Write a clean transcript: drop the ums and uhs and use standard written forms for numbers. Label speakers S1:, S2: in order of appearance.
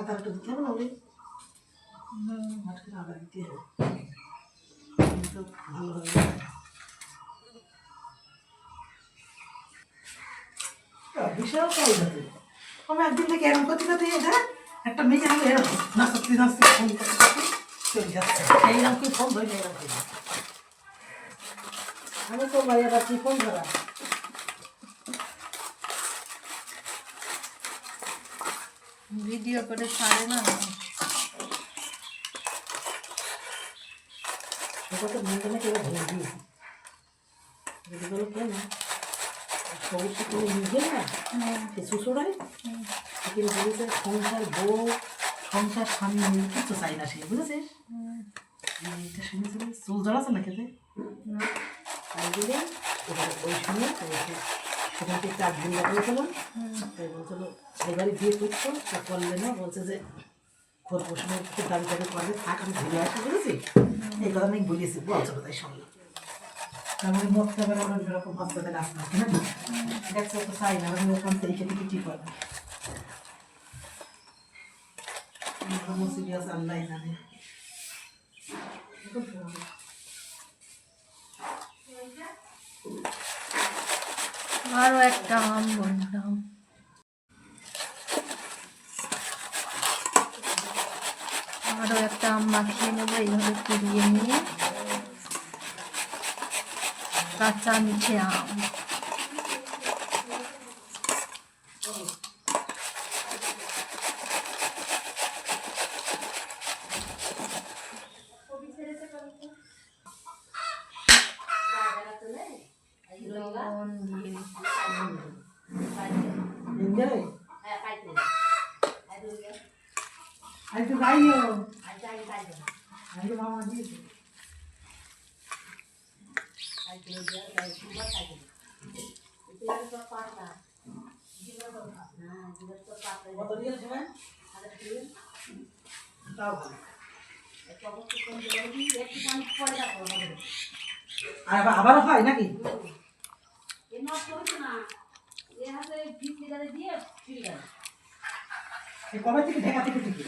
S1: আদাটা দিতে হবে না ওই হট করে আদা দিতে হবে কিন্তু ভালো হবে বিশাল কাজ হবে আমি একদিন থেকে এরকম করতে করতে এটা একটা মেয়ে আমি এরকম নাচতে নাচতে ফোন করতে চলে যাচ্ছে এইরকম কি ফোন ধরে এরকম আমি তো বাইরে যাচ্ছি ফোন ধরা
S2: ভিডিও করে ছাড়ে না
S1: সেটা তো মেয়েটাকে কেউ ধরে দিয়েছি যেগুলো কেন সবুজটা তুমি নিজে না সে শ্বশুরাই সেখানে বলেছে সংসার বউ সংসার স্বামী কিছু চাই না সে বুঝেছিস এটা শুনেছিল চুল জড়াচ্ছে না খেতে তাই বলে ওই শুনে সেখান থেকে 4 দিন লাগাইছিলাম তাই বলছিল এবারে বিয়ে করতো তা করলে না বলছে যে খোর পোষণের দাবি দাবি করলে থাক আমি ঘুরে আসতে বলেছি এই কথা আমি বলেছি বলছো তাই শুনলাম তারপরে মরতে পারে আমার এরকম হাসপাতালে আসতে আসতে না দেখছো তো চাই না আমি ওখান থেকে খেতে কিছু করে মুসিবি আছে আল্লাহ জানে
S2: আরো একটা আম বললাম আরো একটা আম মাখিয়ে নেবো এইভাবে কুড়িয়ে নিয়ে কাঁচা মিঠে আম লবণ দিয়ে
S1: আরে যাইও আরে মামা দিয়েছে আবারও হয় নাকি কবে থেকে ঢাকা থেকে থেকে